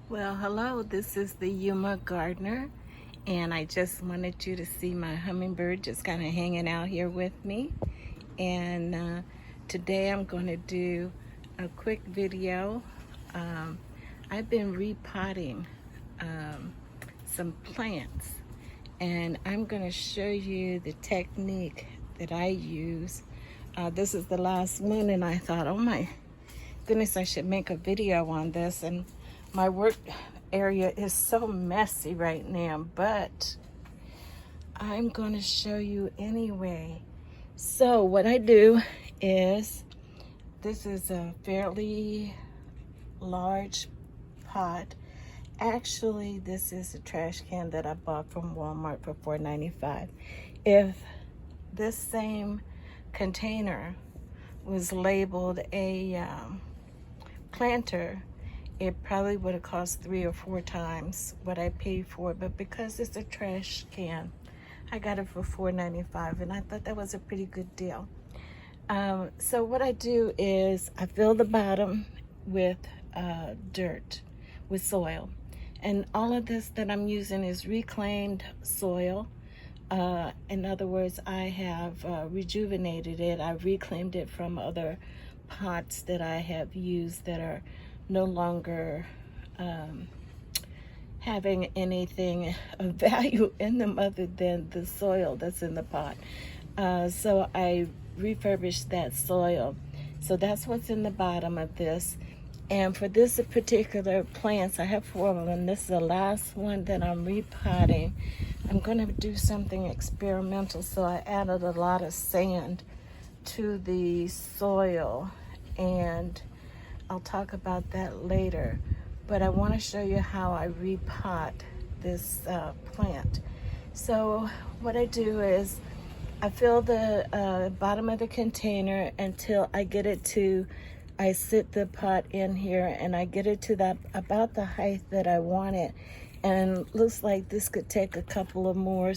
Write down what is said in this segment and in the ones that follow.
Well, hello, this is the Yuma gardener, and I just wanted you to see my hummingbird just kind of hanging out here with me. And today I'm going to do a quick video. I've been repotting some plants, and I'm going to show you the technique that I use. This is the last one, and I thought, oh my goodness, I should make a video on this. And my work area is so messy right now, but I'm going to show you anyway. So what I do is, this is a fairly large pot. Actually, this is a trash can that I bought from Walmart for $4.95. If this same container was labeled a planter, it probably would have cost 3 or 4 times what I paid for it, but because it's a trash can, I got it for $4.95, and I thought that was a pretty good deal. So what I do is I fill the bottom with dirt, with soil, and all of this that I'm using is reclaimed soil. In other words, I have rejuvenated it. I've reclaimed it from other pots that I have used that are no longer having anything of value in them other than the soil that's in the pot. So I refurbished that soil. So that's what's in the bottom of this. And for this particular plants, I have 4 of them. This is the last one that I'm repotting. I'm going to do something experimental, so I added a lot of sand to the soil, and I'll talk about that later. But I want to show you how I repot this plant. So what I do is I fill the bottom of the container until I get it to, I sit the pot in here and I get it to that about the height that I want it. And looks like this could take a couple of more,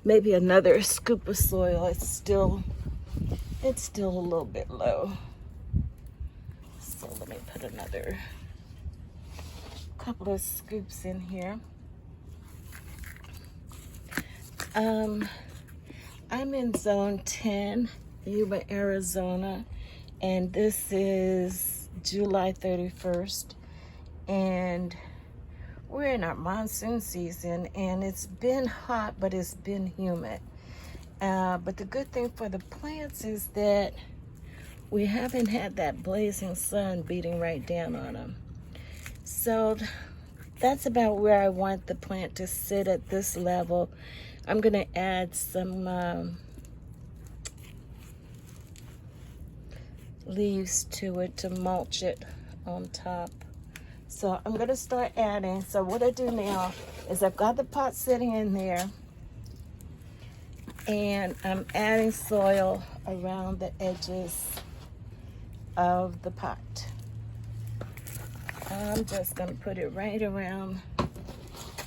maybe another scoop of soil. It's still a little bit low. So let me put another couple of scoops in here. I'm in zone 10, Yuma, Arizona, and this is July 31st, and we're in our monsoon season, and it's been hot, but it's been humid. But the good thing for the plants is that we haven't had that blazing sun beating right down on them. So that's about where I want the plant to sit at this level. I'm going to add some leaves to it to mulch it on top. So I'm going to start adding. So what I do now is I've got the pot sitting in there, and I'm adding soil around the edges of the pot. I'm just going to put it right around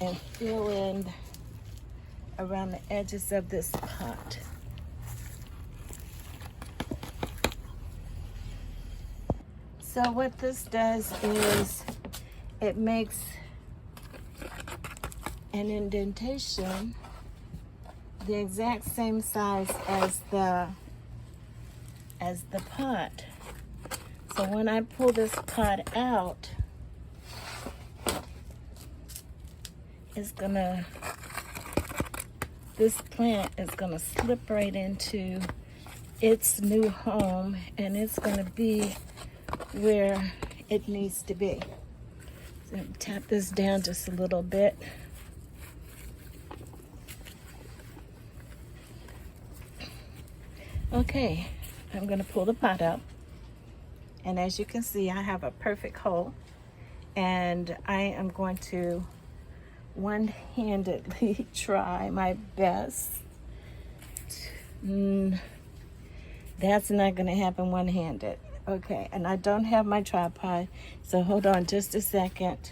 and fill in around the edges of this pot. So what this does is it makes an indentation the exact same size as the pot. So when I pull this pot out, this plant is gonna slip right into its new home, and it's gonna be where it needs to be. So tap this down just a little bit. Okay, I'm gonna pull the pot out, and as you can see, I have a perfect hole, and I am going to one-handedly try my best. That's not going to happen one-handed. Okay, and I don't have my tripod, so hold on just a second.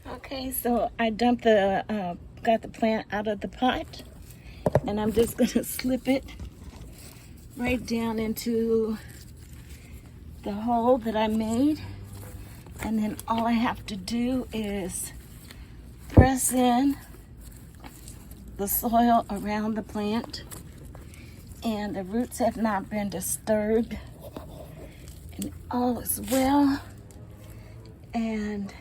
Okay, so I dumped got the plant out of the pot, and I'm just going to slip it right down into the hole that I made. And then all I have to do is press in the soil around the plant, and the roots have not been disturbed, and all is well. And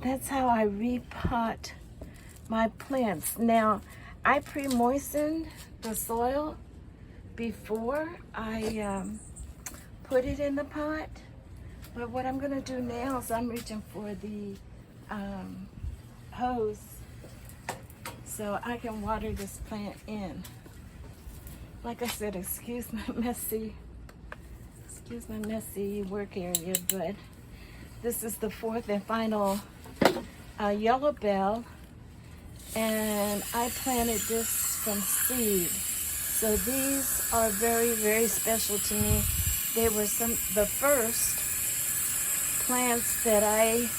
that's how I repot my plants. Now, I pre-moistened the soil before I put it in the pot, but what I'm gonna do now is I'm reaching for the hose so I can water this plant in. Like I said, excuse my messy work area, but this is the fourth and final yellow bell, and I planted this from seed. So these are very, very special to me. They were the first plants that I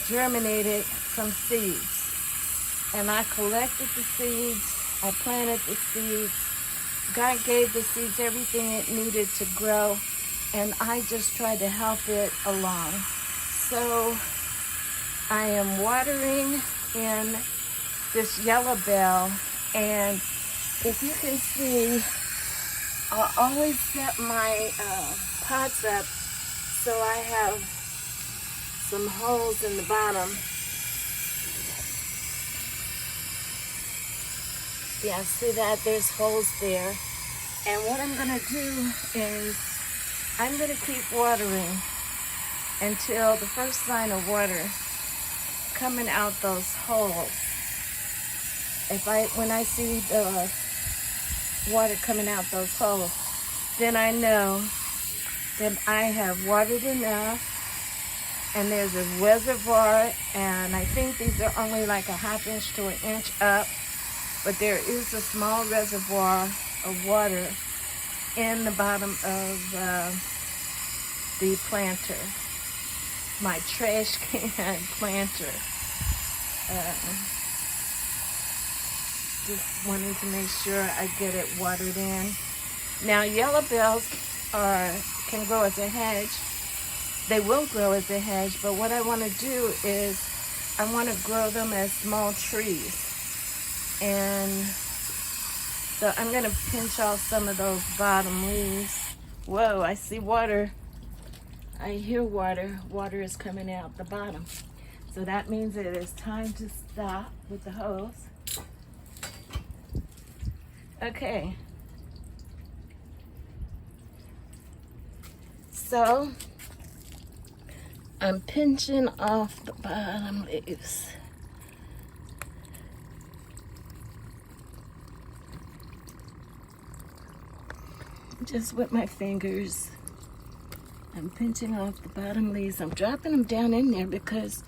germinated from seeds. And I collected the seeds, I planted the seeds, God gave the seeds everything it needed to grow, and I just tried to help it along. So I am watering in this yellow bell, and if you can see, I'll always set my pots up so I have some holes in the bottom. Yeah, see that? There's holes there. And what I'm gonna do is I'm gonna keep watering until the first sign of water coming out those holes. When I see the water coming out those holes, then I know that I have watered enough, and there's a reservoir, and I think these are only like a 1/2 inch to 1 inch up, but there is a small reservoir of water in the bottom of the planter, my trash can planter. Just wanting to make sure I get it watered in. Now, yellow bells can grow as a hedge. They will grow as a hedge, but what I want to do is I want to grow them as small trees. And so I'm going to pinch off some of those bottom leaves. Whoa, I see water. I hear water. Water is coming out the bottom. So that means it is time to stop with the hose. Okay. So I'm pinching off the bottom leaves. Just with my fingers, I'm pinching off the bottom leaves. I'm dropping them down in there because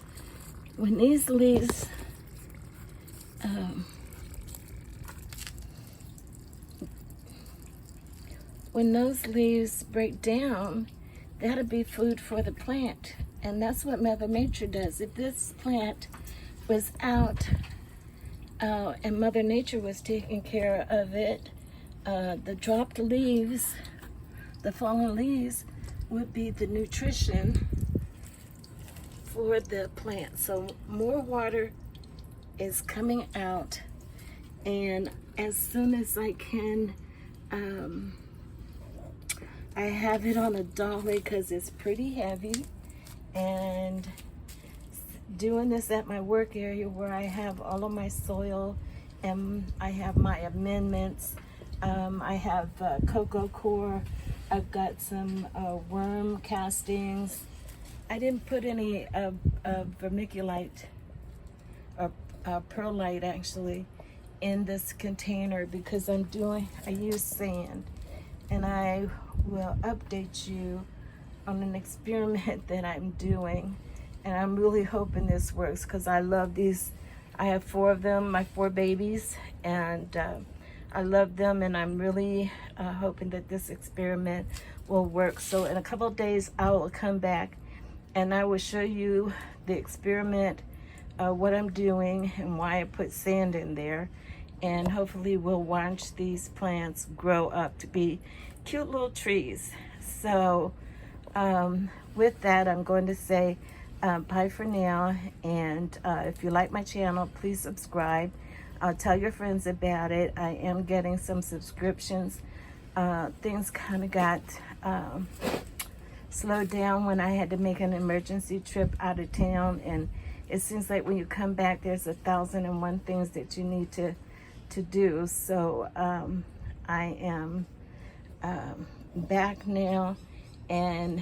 when these leaves when those leaves break down, that'll be food for the plant. And that's what Mother Nature does. If this plant was out and Mother Nature was taking care of it, the dropped leaves, the fallen leaves, would be the nutrition for the plant. So more water is coming out, and as soon as I can, I have it on a dolly because it's pretty heavy, and doing this at my work area where I have all of my soil and I have my amendments. I have cocoa coir. I've got some worm castings. I didn't put any vermiculite or perlite actually in this container because I use sand, and I will update you on an experiment that I'm doing, and I'm really hoping this works because I love these. I have 4 of them, my 4 babies, and I love them, and I'm really hoping that this experiment will work. So in a couple of days I will come back and I will show you the experiment, what I'm doing and why I put sand in there, and hopefully we'll watch these plants grow up to be cute little trees. So with that, I'm going to say bye for now. And if you like my channel, please subscribe. Tell your friends about it. I am getting some subscriptions. Things kind of got slowed down when I had to make an emergency trip out of town, and it seems like when you come back, there's 1,001 things that you need to do. So I am back now, and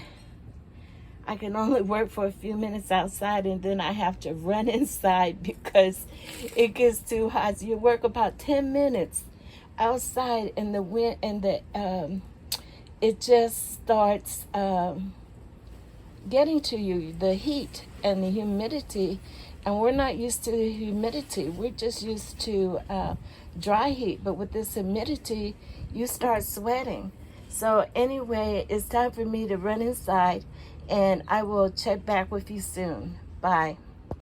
I can only work for a few minutes outside, and then I have to run inside because it gets too hot. So you work about 10 minutes outside, and the wind and it just starts getting to you, the heat and the humidity. And we're not used to the humidity. We're just used to dry heat. But with this humidity, you start sweating. So anyway, it's time for me to run inside, and I will check back with you soon. Bye.